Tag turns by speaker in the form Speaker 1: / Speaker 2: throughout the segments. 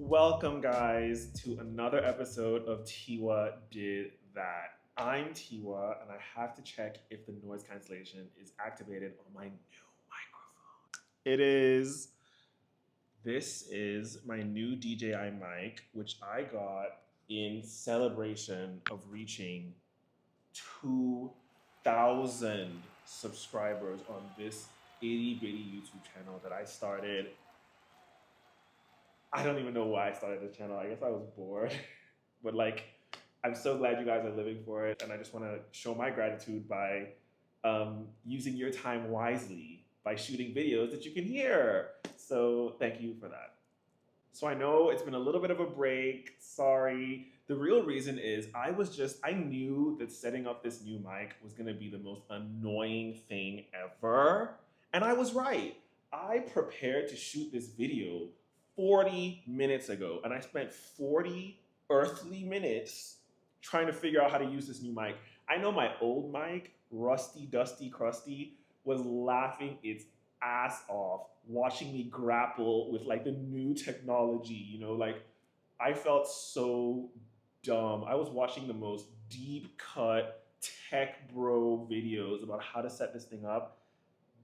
Speaker 1: Welcome, guys, to another episode of Tiwa Did That. I'm Tiwa, and I have to check if the noise cancellation is activated on my new microphone. It is. This is my new DJI mic, which I got in celebration of reaching 2,000 subscribers on this itty bitty YouTube channel that I started. I don't even know why I started this channel. I guess I was bored. But I'm so glad you guys are living for it. And I just want to show my gratitude by using your time wisely by shooting videos that you can hear. So thank you for that. So I know it's been a little bit of a break. Sorry. The real reason is I knew that setting up this new mic was going to be the most annoying thing ever. And I was right. I prepared to shoot this video 40 minutes ago, and I spent 40 earthly minutes trying to figure out how to use this new mic. I know my old mic, rusty, dusty, crusty, was laughing its ass off watching me grapple with the new technology, I felt so dumb. I was watching the most deep cut tech bro videos about how to set this thing up.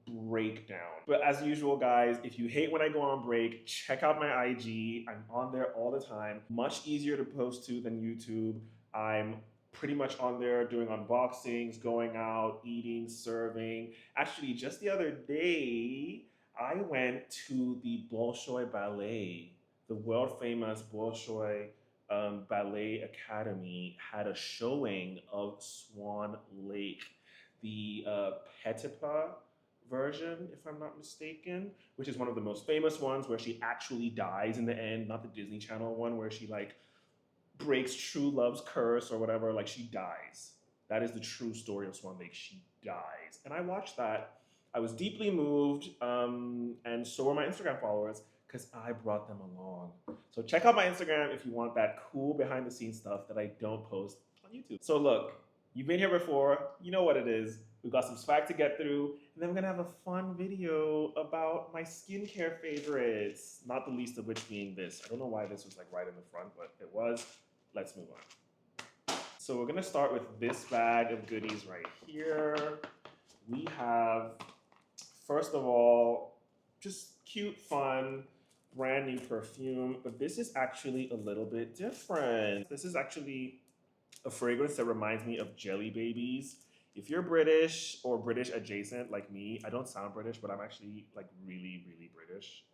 Speaker 1: Breakdown. But as usual, guys, if you hate when I go on break, check out my IG. I'm on there all the time. Much easier to post to than YouTube. I'm pretty much on there doing unboxings, going out, eating, serving. Actually, just the other day, I went to the Bolshoi Ballet. The world famous Bolshoi Ballet Academy had a showing of Swan Lake. The Petipa version, if I'm not mistaken, which is one of the most famous ones where she actually dies in the end, not the Disney Channel one where she breaks true love's curse or whatever, she dies. That is the true story of Swan Lake. She dies. And I watched that. I was deeply moved, and so were my Instagram followers because I brought them along. So check out my Instagram if you want that cool behind the scenes stuff that I don't post on YouTube. So look, you've been here before, you know what it is. We've got some swag to get through, and then we're gonna have a fun video about my skincare favorites, not the least of which being this. I don't know why this was right in the front, but it was. Let's move on. So we're gonna start with this bag of goodies right here. We have, first of all, just cute, fun, brand new perfume, but this is actually a little bit different. This is actually a fragrance that reminds me of Jelly Babies. If you're British or British adjacent like me, I don't sound British, but I'm actually really, really British.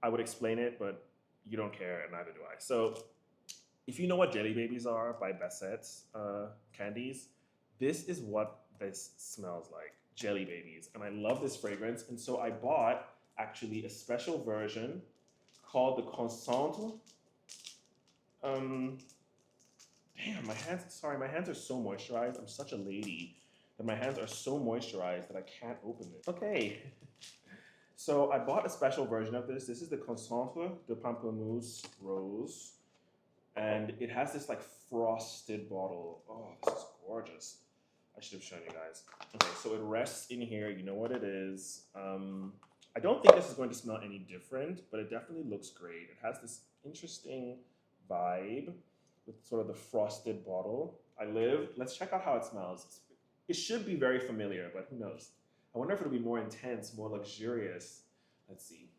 Speaker 1: I would explain it, but you don't care, and neither do I. So if you know what Jelly Babies are by Bassette's candies, this is what this smells like, Jelly Babies. And I love this fragrance, and so I bought actually a special version called the Concentre. Damn, my hands are so moisturized. I'm such a lady that my hands are so moisturized that I can't open it. Okay. So I bought a special version of this. This is the Concentre de Pamplemousse Rose. And it has this frosted bottle. Oh, this is gorgeous. I should have shown you guys. Okay, so it rests in here. You know what it is. I don't think this is going to smell any different, but it definitely looks great. It has this interesting vibe with sort of the frosted bottle. Let's check out how it smells. It should be very familiar, but who knows? I wonder if it'll be more intense, more luxurious. Let's see.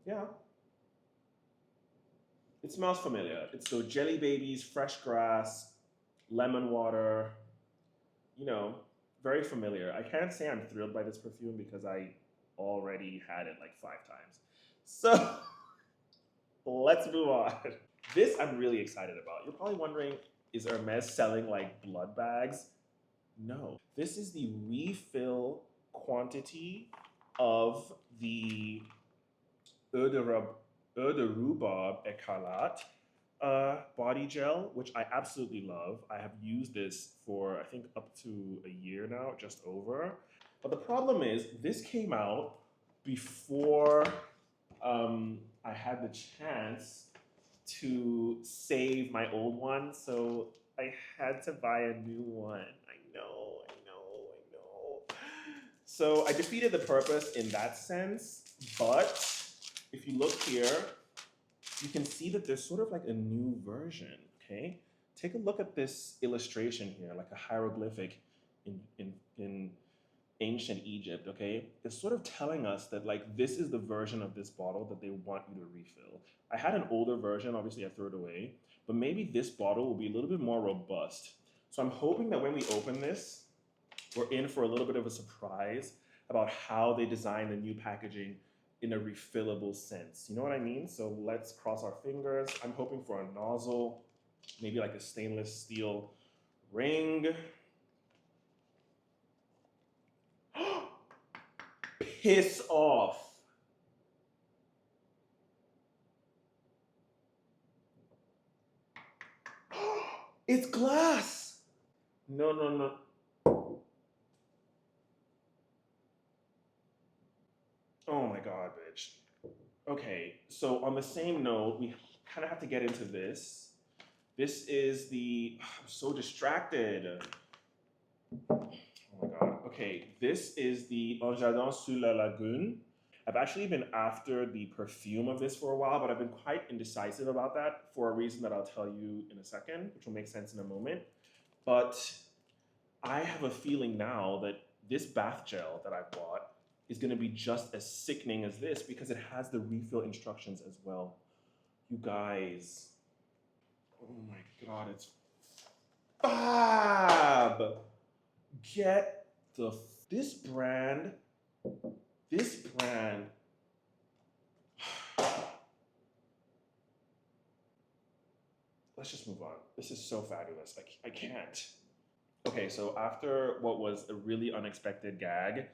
Speaker 1: Yeah. It smells familiar. It's the Jelly Babies, fresh grass, lemon water, very familiar. I can't say I'm thrilled by this perfume because I already had it 5 times. So let's move on. This I'm really excited about. You're probably wondering, is Hermès selling blood bags? No. This is the refill quantity of the Eau de Rhubarbe Écarlate body gel, which I absolutely love. I have used this for, I think, up to a year now, just over. But the problem is, this came out before I had the chance to save my old one, so I had to buy a new one. I know. So I defeated the purpose in that sense, but if you look here, you can see that there's sort of like a new version, okay? Take a look at this illustration here, like a hieroglyphic in ancient Egypt, okay? It's sort of telling us that like this is the version of this bottle that they want you to refill. I had an older version, obviously I threw it away, but maybe this bottle will be a little bit more robust. So I'm hoping that when we open this, we're in for a little bit of a surprise about how they design the new packaging in a refillable sense. You know what I mean? So let's cross our fingers. I'm hoping for a nozzle, maybe like a stainless steel ring. Piss off. It's glass. No, no, no. Oh my God, bitch. Okay, so on the same note, we kind of have to get into this. This is the, I'm so distracted. Oh my God. Okay, this is the Un Jardin sur la Lagune. I've actually been after the perfume of this for a while, but I've been quite indecisive about that for a reason that I'll tell you in a second, which will make sense in a moment. But I have a feeling now that this bath gel that I bought is going to be just as sickening as this because it has the refill instructions as well. You guys, oh my God, it's fab. Get the, this brand, let's just move on. This is so fabulous. I can't. Okay, so after what was a really unexpected gag,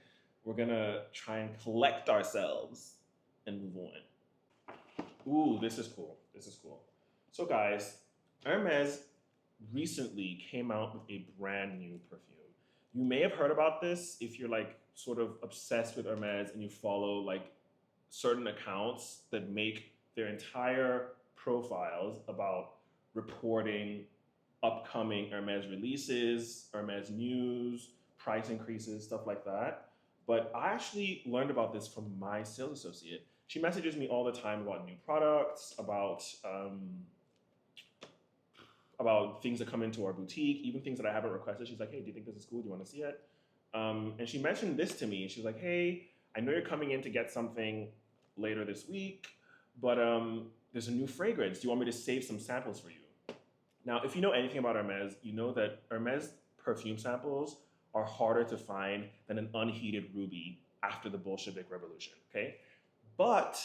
Speaker 1: we're gonna try and collect ourselves and move on. Ooh, this is cool. This is cool. So guys, Hermès recently came out with a brand new perfume. You may have heard about this if you're like sort of obsessed with Hermès and you follow like certain accounts that make their entire profiles about reporting upcoming Hermès releases, Hermès news, price increases, stuff like that. But I actually learned about this from my sales associate. She messages me all the time about new products, about things that come into our boutique, even things that I haven't requested. She's like, hey, do you think this is cool? Do you want to see it? And she mentioned this to me. She's like, hey, I know you're coming in to get something later this week, but there's a new fragrance. Do you want me to save some samples for you? Now, if you know anything about Hermès, you know that Hermès perfume samples are harder to find than an unheated ruby after the Bolshevik Revolution, okay? But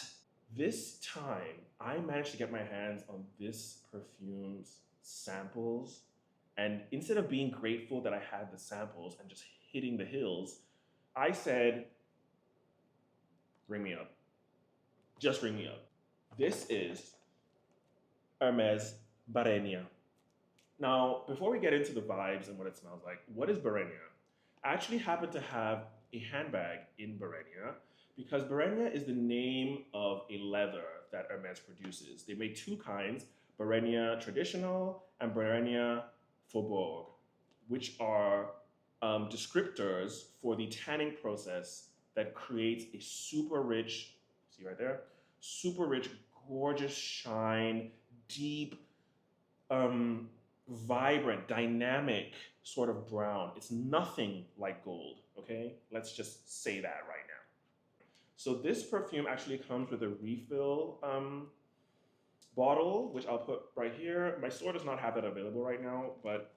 Speaker 1: this time, I managed to get my hands on this perfume's samples, and instead of being grateful that I had the samples and just hitting the hills, I said, ring me up. Just ring me up. This is Hermès Barenia. Now, before we get into the vibes and what it smells like, what is Barenia? I actually happen to have a handbag in Barenia because Barenia is the name of a leather that Hermès produces. They make two kinds, Barenia Traditional and Barenia Faubourg, which are descriptors for the tanning process that creates a super rich, see right there, super rich, gorgeous shine, deep, vibrant, dynamic sort of brown. It's nothing like gold, okay? Let's just say that right now. So this perfume actually comes with a refill bottle, which I'll put right here. My store does not have that available right now, but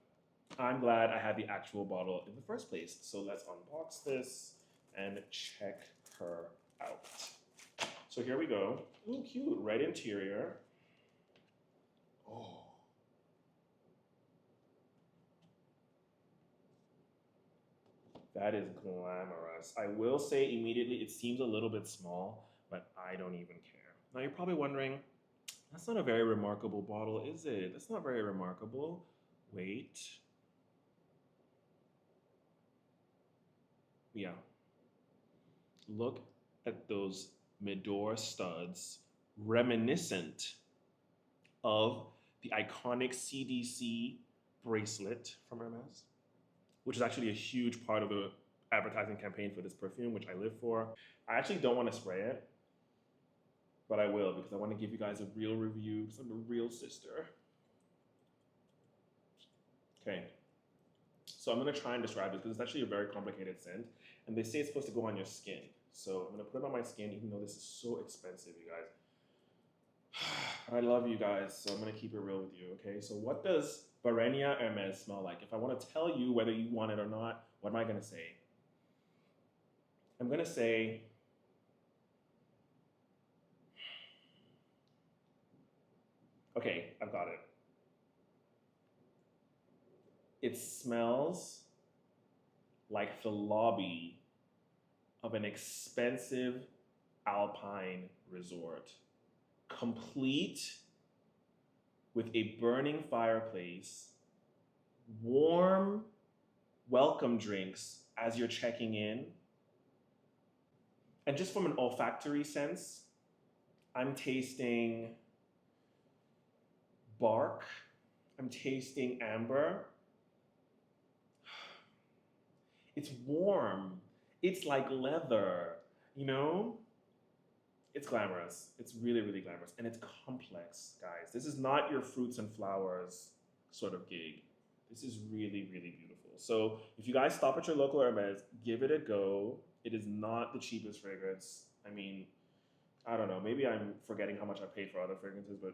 Speaker 1: I'm glad I had the actual bottle in the first place. So let's unbox this and check her out. So here we go. Ooh, cute, red interior. Oh. That is glamorous. I will say immediately it seems a little bit small, but I don't even care. Now you're probably wondering, that's not a very remarkable bottle, is it? That's not very remarkable. Wait. Yeah. Look at those Medora studs, reminiscent of the iconic CDC bracelet from Hermès, which is actually a huge part of the advertising campaign for this perfume, which I live for. I actually don't want to spray it, but I will because I want to give you guys a real review because I'm a real sister. Okay, so I'm going to try and describe this because it's actually a very complicated scent, and they say it's supposed to go on your skin. So I'm going to put it on my skin, even though this is so expensive, you guys. I love you guys, so I'm going to keep it real with you, okay? So what does Barenia Hermès smell like? If I want to tell you whether you want it or not, what am I going to say? I'm going to say, okay, I've got it. It smells like the lobby of an expensive alpine resort, complete with a burning fireplace, warm welcome drinks as you're checking in. And just from an olfactory sense, I'm tasting bark, I'm tasting amber. It's warm, it's like leather, you know? It's glamorous. It's really, really glamorous. And it's complex, guys. This is not your fruits and flowers sort of gig. This is really, really beautiful. So if you guys stop at your local Hermès, give it a go. It is not the cheapest fragrance. I mean, I don't know. Maybe I'm forgetting how much I paid for other fragrances, but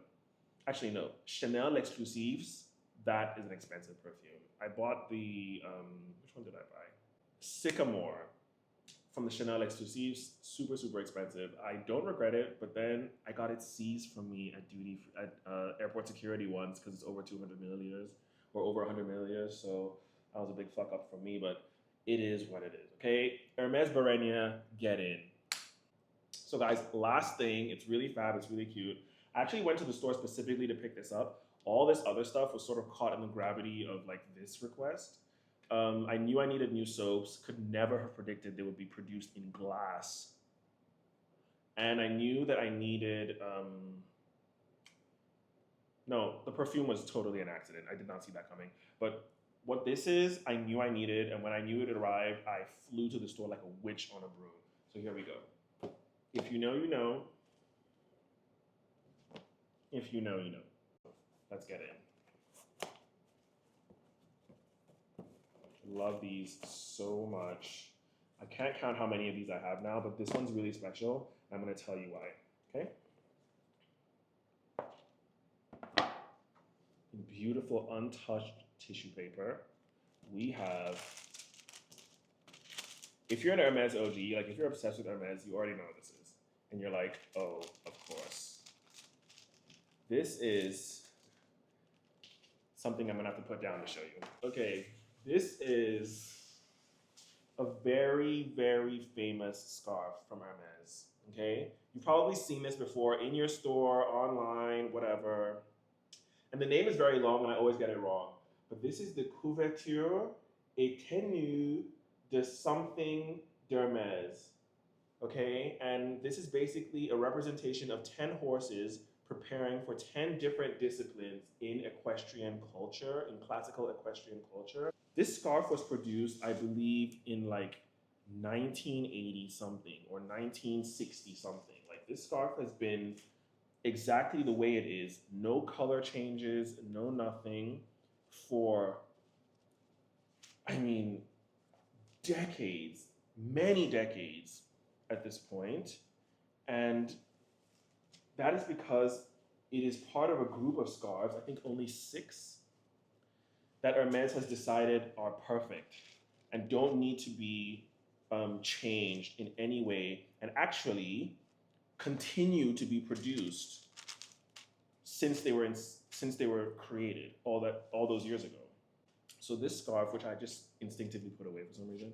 Speaker 1: actually, no. Chanel Exclusives, that is an expensive perfume. I bought the, which one did I buy? Sycamore from the Chanel Exclusives, super, super expensive. I don't regret it, but then I got it seized from me at airport security once because it's over 200 milliliters or over 100 milliliters. So that was a big fuck up for me, but it is what it is, okay? Hermès Barenia, get in. So guys, last thing, it's really fab, it's really cute. I actually went to the store specifically to pick this up. All this other stuff was sort of caught in the gravity of like this request. I knew I needed new soaps, could never have predicted they would be produced in glass. And I knew that I needed, no, the perfume was totally an accident. I did not see that coming. But what this is, I knew I needed, and when I knew it arrived, I flew to the store like a witch on a broom. So here we go. If you know, you know. If you know, you know. Let's get in. Love these so much. I can't count how many of these I have now, but this one's really special. And I'm going to tell you why. Okay? In beautiful, untouched tissue paper, we have. If you're an Hermès OG, like if you're obsessed with Hermès, you already know what this is. And you're like, oh, of course. This is something I'm going to have to put down to show you. Okay. This is a very, very famous scarf from Hermès, okay? You've probably seen this before in your store, online, whatever. And the name is very long and I always get it wrong. But this is the Couverture et Tenue de something d'Hermès, okay? And this is basically a representation of 10 horses preparing for 10 different disciplines in equestrian culture, in classical equestrian culture. This scarf was produced, I believe, in like 1980 something or 1960 something. Like this scarf has been exactly the way it is, no color changes, no nothing, for, I mean, decades, many decades at this point. And that is because it is part of a group of scarves, I think only 6, that Hermès has decided are perfect and don't need to be changed in any way, and actually continue to be produced since they were created all those years ago. So this scarf, which I just instinctively put away for some reason,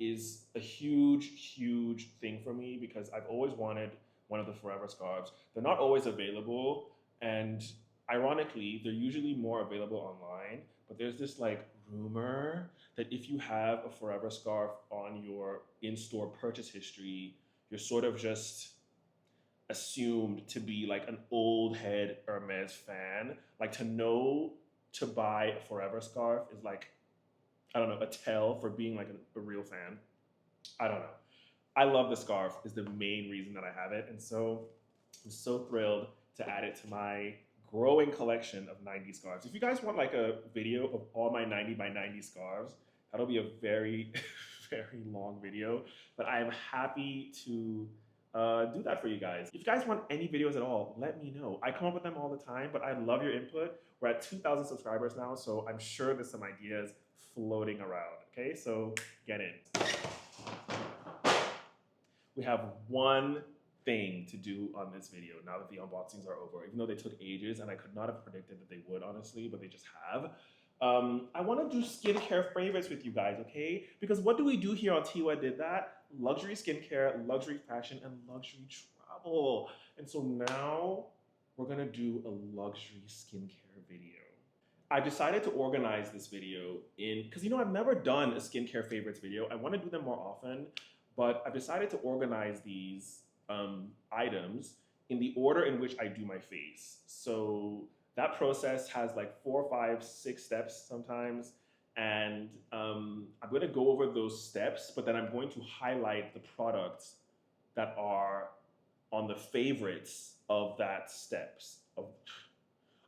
Speaker 1: is a huge, huge thing for me because I've always wanted one of the forever scarves. They're not always available, and ironically, they're usually more available online, but there's this like rumor that if you have a forever scarf on your in-store purchase history, you're sort of just assumed to be like an old head Hermès fan. Like to know to buy a forever scarf is like I don't know, a tell for being like a real fan. I don't know. I love the scarf is the main reason that I have it. And so I'm so thrilled to add it to my growing collection of 90 scarves. If you guys want like a video of all my 90 by 90 scarves, that'll be a very, very long video. But I am happy to do that for you guys. If you guys want any videos at all, let me know. I come up with them all the time, but I love your input. We're at 2,000 subscribers now, so I'm sure there's some ideas floating around. Okay, so get in. We have one thing to do on this video now that the unboxings are over, even though they took ages and I could not have predicted that they would, honestly, but they just have. I want to do skincare favorites with you guys, okay? Because what do we do here on TiwaDidThat? Luxury skincare, luxury fashion, and luxury travel. And so now we're gonna do a luxury skincare video. I decided to organize this video because I've never done a skincare favorites video. I want to do them more often, but I've decided to organize these items in the order in which I do my face. So that process has like 4, 5, 6 steps sometimes. And I'm going to go over those steps, but then I'm going to highlight the products that are on the favorites of that steps,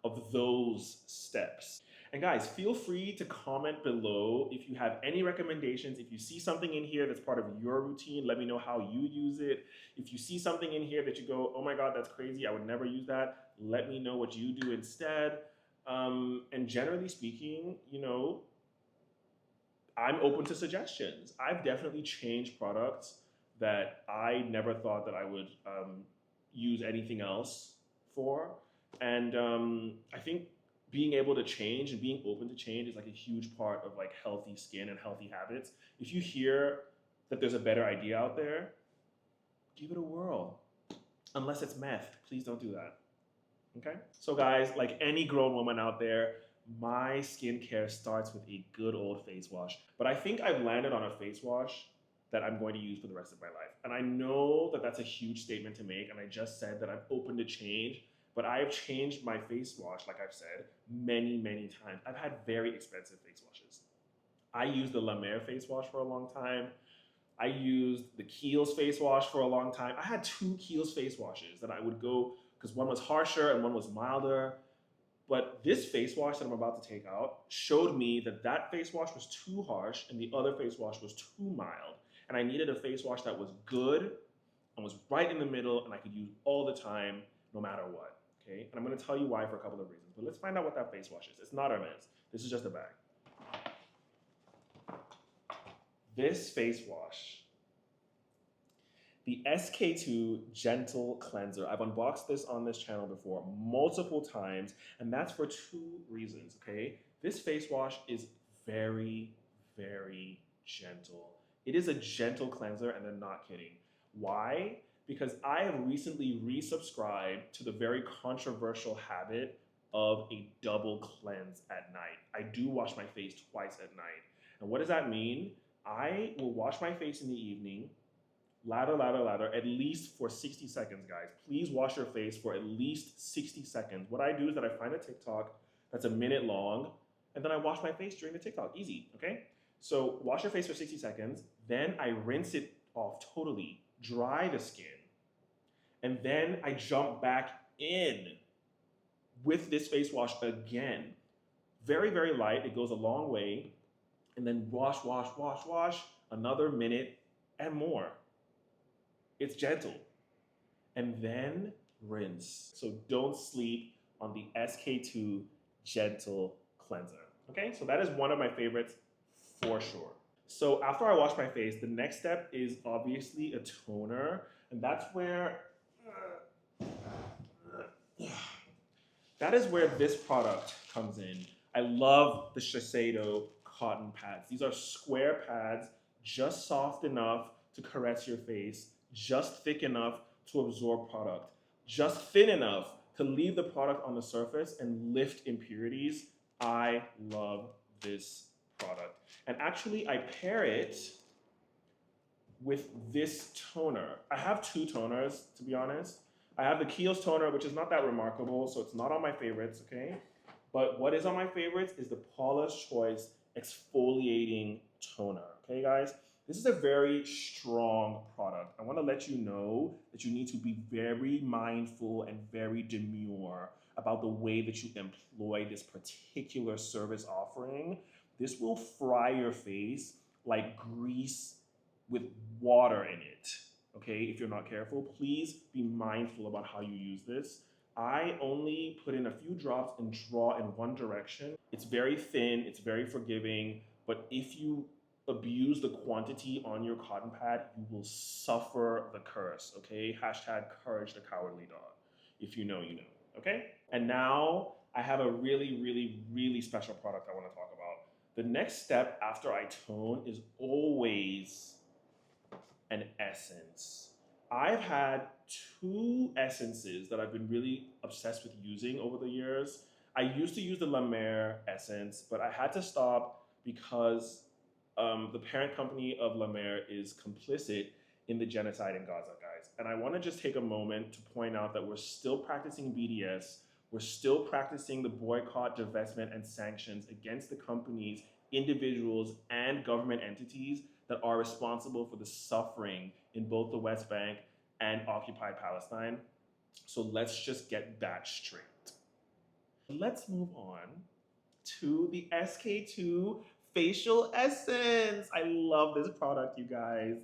Speaker 1: of those steps. And guys, feel free to comment below if you have any recommendations. If you see something in here that's part of your routine, let me know how you use it. If you see something in here that you go, oh my God, that's crazy, I would never use that, let me know what you do instead. And generally speaking, I'm open to suggestions. I've definitely changed products that I never thought that I would use anything else for. And I think being able to change and being open to change is like a huge part of like healthy skin and healthy habits. If you hear that there's a better idea out there, give it a whirl. Unless it's meth, please don't do that. Okay? So guys, like any grown woman out there, my skincare starts with a good old face wash. But I think I've landed on a face wash that I'm going to use for the rest of my life. And I know that that's a huge statement to make, and I just said that I'm open to change, but I have changed my face wash, like I've said, many, many times. I've had very expensive face washes. I used the La Mer face wash for a long time. I used the Kiehl's face wash for a long time. I had 2 Kiehl's face washes that I would go, because one was harsher and one was milder. But this face wash that I'm about to take out showed me that that face wash was too harsh and the other face wash was too mild. And I needed a face wash that was good and was right in the middle and I could use all the time, no matter what. Okay, and I'm going to tell you why for a couple of reasons. But let's find out what that face wash is. It's not Hermès. This is just a bag. This face wash, the SK2 Gentle Cleanser. I've unboxed this on this channel before multiple times, and that's for 2 reasons, okay? This face wash is very, very gentle. It is a gentle cleanser, and they're not kidding. Why? Because I have recently resubscribed to the very controversial habit of a double cleanse at night. I do wash my face twice at night. And what does that mean? I will wash my face in the evening, lather, at least for 60 seconds, guys. Please wash your face for at least 60 seconds. What I do is that I find a TikTok that's a minute long, and then I wash my face during the TikTok. Easy, okay? So wash your face for 60 seconds, then I rinse it off totally, dry the skin, and then I jump back in with this face wash again. Very, very light, it goes a long way, and then wash, another minute and more. It's gentle. And then rinse. So don't sleep on the SK2 Gentle Cleanser. Okay, so that is one of my favorites for sure. So after I wash my face, the next step is obviously a toner. And that's where, that is where this product comes in. I love the Shiseido cotton pads. These are square pads, just soft enough to caress your face, just thick enough to absorb product, just thin enough to leave the product on the surface and lift impurities. I love this product. And actually, I pair it with this toner. I have 2 toners, to be honest. I have the Kiehl's toner, which is not that remarkable, so it's not on my favorites, okay? But what is on my favorites is the Paula's Choice exfoliating toner. Okay, guys? This is a very strong product. I want to let you know that you need to be very mindful and very demure about the way that you employ this particular service offering. This will fry your face like grease with water in it. Okay, if you're not careful, please be mindful about how you use this. I only put in a few drops and draw in one direction. It's very thin, it's very forgiving, but if you abuse the quantity on your cotton pad, you will suffer the curse, okay? Hashtag courage the cowardly dog. If you know, you know, okay? And now I have a really, really, really special product I want to talk about. The next step after I tone is always an essence. I've had two essences that I've been really obsessed with using over the years. I used to use the La Mer essence, but I had to stop because the parent company of La Mer is complicit in the genocide in Gaza, guys. And I want to just take a moment to point out that we're still practicing BDS. We're still practicing the boycott, divestment, and sanctions against the companies, individuals, and government entities that are responsible for the suffering in both the West Bank and occupied Palestine. So let's just get that straight. Let's move on to the SK2 Facial Essence. I love this product, you guys.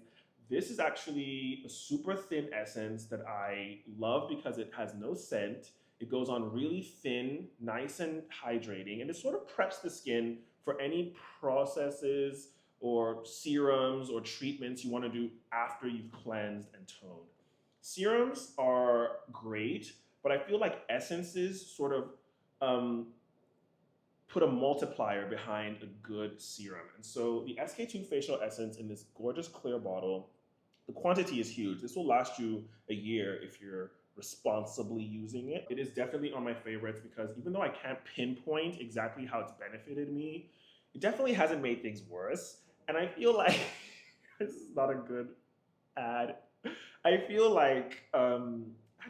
Speaker 1: This is actually a super thin essence that I love because it has no scent. It goes on really thin, nice and hydrating, and it sort of preps the skin for any processes or serums or treatments you want to do after you've cleansed and toned. Serums are great, but I feel like essences sort of put a multiplier behind a good serum. And so the SK2 Facial Essence in this gorgeous clear bottle, the quantity is huge. This will last you a year if you're responsibly using it. It is definitely on my favorites because even though I can't pinpoint exactly how it's benefited me, it definitely hasn't made things worse. And I feel like, this is not a good ad. I feel like, I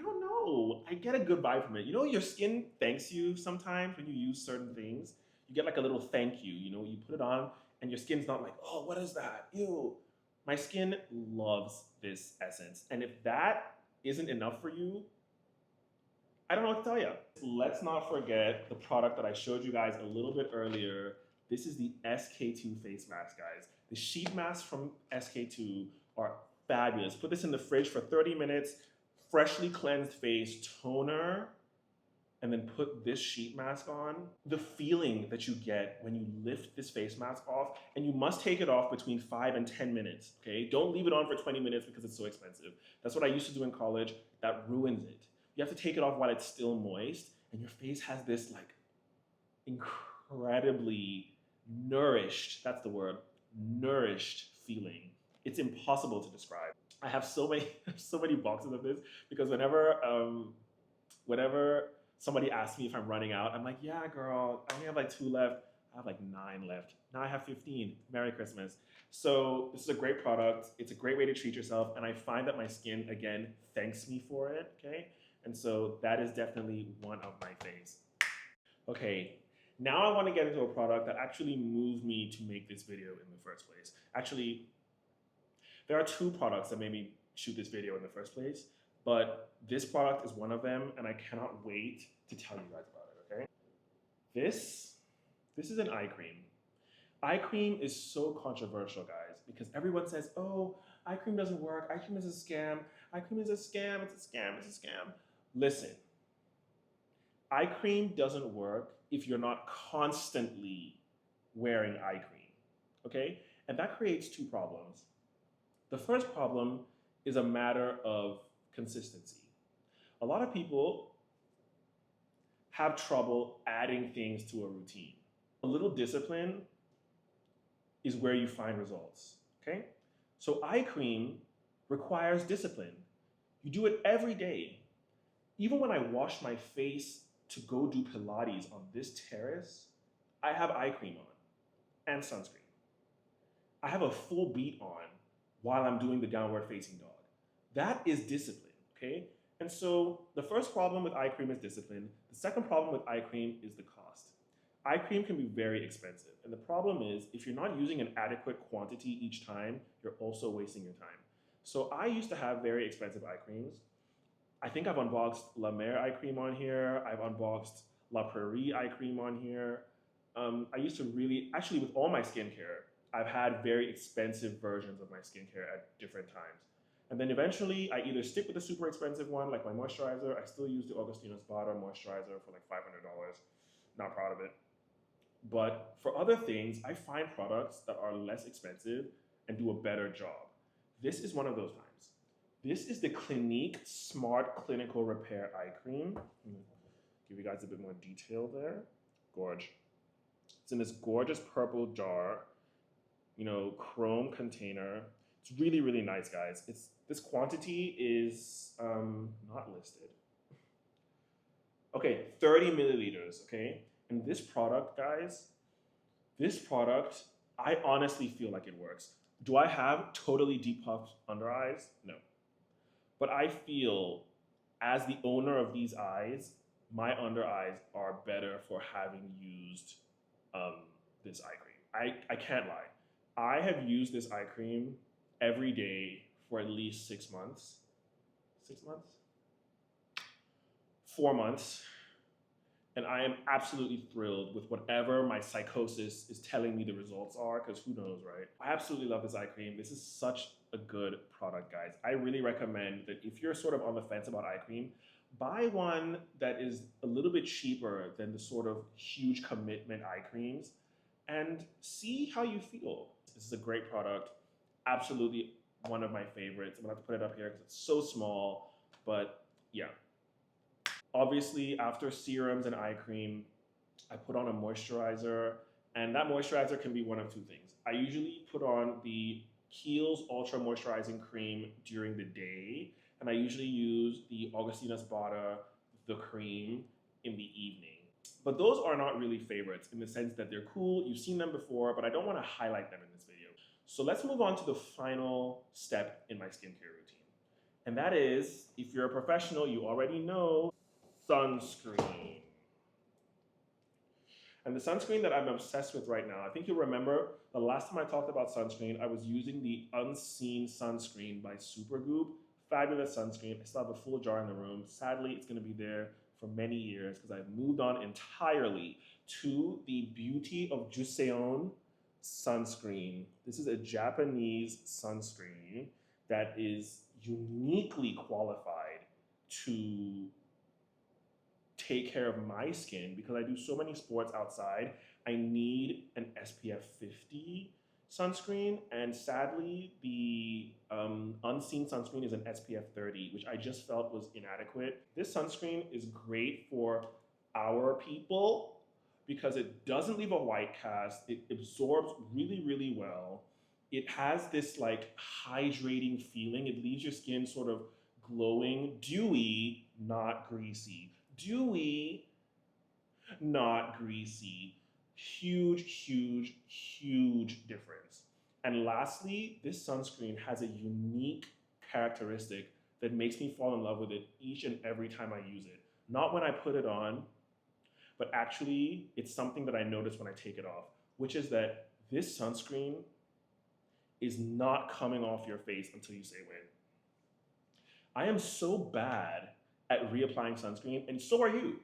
Speaker 1: don't know, I get a good vibe from it. You know, your skin thanks you sometimes when you use certain things. You get like a little thank you, you know, you put it on and your skin's not like, oh, what is that? Ew. My skin loves this essence. And if that isn't enough for you, I don't know what to tell you. Let's not forget the product that I showed you guys a little bit earlier. This is the SK2 face mask, guys. The sheet masks from SK2 are fabulous. Put this in the fridge for 30 minutes, freshly cleansed face, toner, and then put this sheet mask on. The feeling that you get when you lift this face mask off, and you must take it off between 5 and 10 minutes, okay? Don't leave it on for 20 minutes because it's so expensive. That's what I used to do in college. That ruins it. You have to take it off while it's still moist, and your face has this like incredibly nourished, that's the word, nourished feeling. It's impossible to describe. I have so many boxes of this because whenever somebody asks me if I'm running out, I'm like, yeah, girl, I only have like 2 left. I have like 9 left. Now I have 15. Merry Christmas. So this is a great product. It's a great way to treat yourself. And I find that my skin, again, thanks me for it, okay? And so that is definitely one of my faves. Okay, now I want to get into a product that actually moved me to make this video in the first place. Actually, there are 2 products that made me shoot this video in the first place, but this product is one of them, and I cannot wait to tell you guys about it, okay? This is an eye cream. Eye cream is so controversial, guys, because everyone says, oh, eye cream doesn't work, eye cream is a scam, eye cream is a scam, it's a scam, it's a scam. Listen, eye cream doesn't work if you're not constantly wearing eye cream, okay? And that creates 2 problems. The first problem is a matter of consistency. A lot of people have trouble adding things to a routine. A little discipline is where you find results, okay? So eye cream requires discipline. You do it every day. Even when I wash my face to go do Pilates on this terrace, I have eye cream on and sunscreen. I have a full beat on while I'm doing the downward facing dog. That is discipline, okay? And so the first problem with eye cream is discipline. The second problem with eye cream is the cost. eye cream can be very expensive. And the problem is, if you're not using an adequate quantity each time, you're also wasting your time. So I used to have very expensive eye creams. I think I've unboxed La Mer eye cream on here. I've unboxed La Prairie eye cream on here. I used to really, actually with all my skincare, I've had very expensive versions of my skincare at different times. And then eventually I either stick with the super expensive one, like my moisturizer. I still use the Augustinus Bader moisturizer for like $500. Not proud of it. But for other things, I find products that are less expensive and do a better job. This is one of those times. This is the Clinique Smart Clinical Repair Eye Cream. Give you guys a bit more detail there. Gorge. It's in this gorgeous purple jar, you know, chrome container. It's really, really nice, guys. This quantity is not listed. Okay, 30 milliliters, okay? And this product, guys, I honestly feel like it works. Do I have totally depuffed under eyes? No. But I feel, as the owner of these eyes, my under eyes are better for having used this eye cream. I can't lie. I have used this eye cream every day for at least 6 months. 6 months? 4 months. And I am absolutely thrilled with whatever my psychosis is telling me the results are, because who knows, right? I absolutely love this eye cream. This is such a good product, guys. I really recommend that if you're sort of on the fence about eye cream, buy one that is a little bit cheaper than the sort of huge commitment eye creams and see how you feel. This is a great product. Absolutely one of my favorites. I'm gonna have to put it up here because it's so small, but yeah. Obviously, after serums and eye cream, I put on a moisturizer, and that moisturizer can be one of two things. I usually put on the Kiehl's Ultra Moisturizing Cream during the day, and I usually use the Augustinus Bader, the cream, in the evening. But those are not really favorites in the sense that they're cool, you've seen them before, but I don't want to highlight them in this video. So let's move on to the final step in my skincare routine. And that is, if you're a professional, you already know, sunscreen. And the sunscreen that I'm obsessed with right now, I think you'll remember the last time I talked about sunscreen, I was using the Unseen Sunscreen by Supergoop. Fabulous sunscreen. I still have a full jar in the room. Sadly, it's going to be there for many years because I've moved on entirely to the Beauty of Joseon sunscreen. This is a Japanese sunscreen that is uniquely qualified to take care of my skin because I do so many sports outside. I need an SPF 50 sunscreen, and sadly, the Unseen sunscreen is an SPF 30, which I just felt was inadequate. This sunscreen is great for our people because it doesn't leave a white cast. It absorbs really, really well. It has this like hydrating feeling. It leaves your skin sort of glowing, dewy, not greasy. Dewy, not greasy. Huge, huge, huge difference. And lastly, this sunscreen has a unique characteristic that makes me fall in love with it each and every time I use it. Not when I put it on, but actually it's something that I notice when I take it off, which is that this sunscreen is not coming off your face until you say when. I am so bad at reapplying sunscreen, and so are you.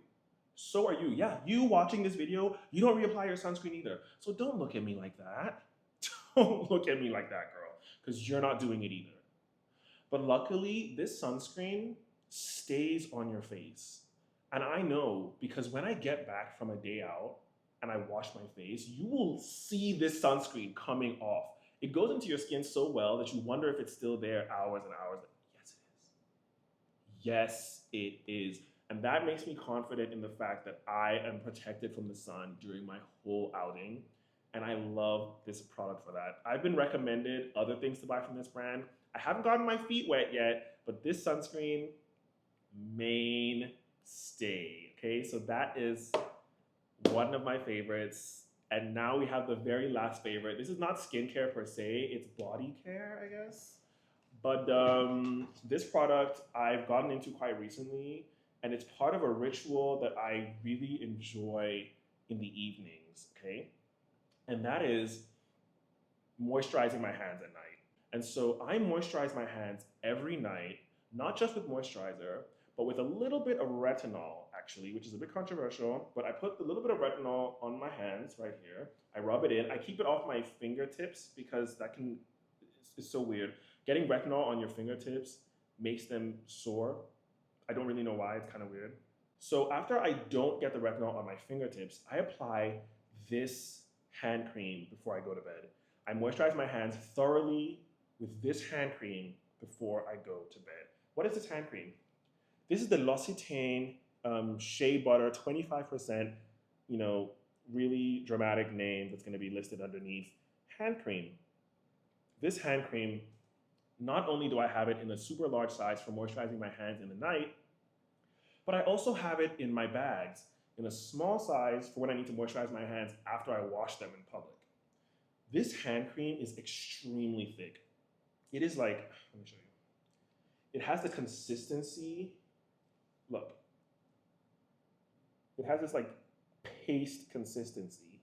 Speaker 1: So are you. Yeah, you watching this video, you don't reapply your sunscreen either. So don't look at me like that. Don't look at me like that, girl, because you're not doing it either. But luckily, this sunscreen stays on your face. And I know because when I get back from a day out and I wash my face, you will see this sunscreen coming off. It goes into your skin so well that you wonder if it's still there hours and hours. Yes, it is. Yes, it is. And that makes me confident in the fact that I am protected from the sun during my whole outing. And I love this product for that. I've been recommended other things to buy from this brand. I haven't gotten my feet wet yet, but this sunscreen, mainstay. Okay, so that is one of my favorites. And now we have the very last favorite. This is not skincare per se, it's body care, I guess. But this product I've gotten into quite recently, and it's part of a ritual that I really enjoy in the evenings, okay? And that is moisturizing my hands at night. And so I moisturize my hands every night, not just with moisturizer, but with a little bit of retinol, actually, which is a bit controversial, but I put a little bit of retinol on my hands right here. I rub it in. I keep it off my fingertips because it's so weird. Getting retinol on your fingertips makes them sore. I don't really know why, it's kind of weird. So after I don't get the retinol on my fingertips, I apply this hand cream before I go to bed. I moisturize my hands thoroughly with this hand cream before I go to bed. What is this hand cream? This is the L'Occitane Shea Butter 25%, really dramatic name that's gonna be listed underneath, hand cream. This hand cream, not only do I have it in a super large size for moisturizing my hands in the night, but I also have it in my bags in a small size for when I need to moisturize my hands after I wash them in public. This hand cream is extremely thick. It is like, let me show you. It has the consistency, look. It has this like paste consistency.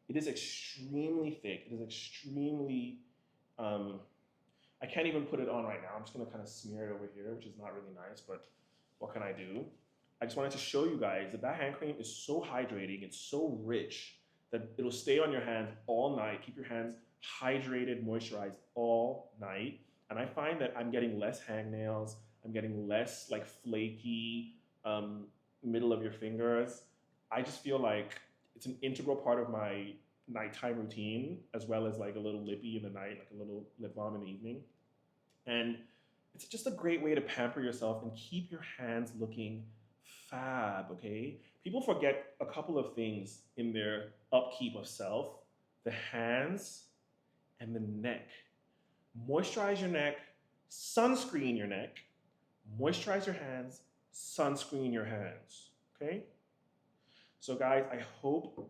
Speaker 1: It is extremely thick. It is extremely, I can't even put it on right now. I'm just gonna kind of smear it over here, which is not really nice, but what can I do? I just wanted to show you guys that hand cream is so hydrating, it's so rich, that it'll stay on your hands all night, keep your hands hydrated, moisturized all night. And I find that I'm getting less hangnails, I'm getting less like flaky middle of your fingers. I just feel like it's an integral part of my nighttime routine, as well as like a little lippy in the night, like a little lip balm in the evening. And it's just a great way to pamper yourself and keep your hands looking fab, okay? People forget a couple of things in their upkeep of self: the hands and the neck. Moisturize your neck, sunscreen your neck, moisturize your hands, sunscreen your hands, okay? So guys, I hope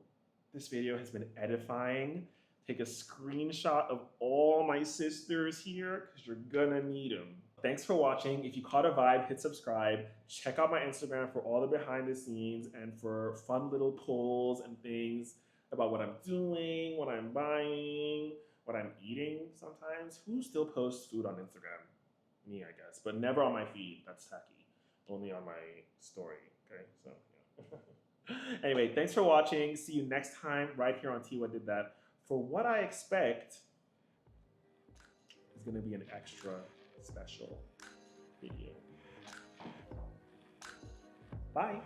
Speaker 1: this video has been edifying. Take a screenshot of all my sisters here because you're gonna need them. Thanks for watching. If you caught a vibe, hit subscribe. Check out my Instagram for all the behind the scenes and for fun little polls and things about what I'm doing, what I'm buying, what I'm eating sometimes. Who still posts food on Instagram? Me, I guess, but never on my feed. That's tacky. Only on my story, okay? So, yeah. Anyway, thanks for watching. See you next time right here on TiwaDidThat for what I expect is gonna be an extra special video. Bye.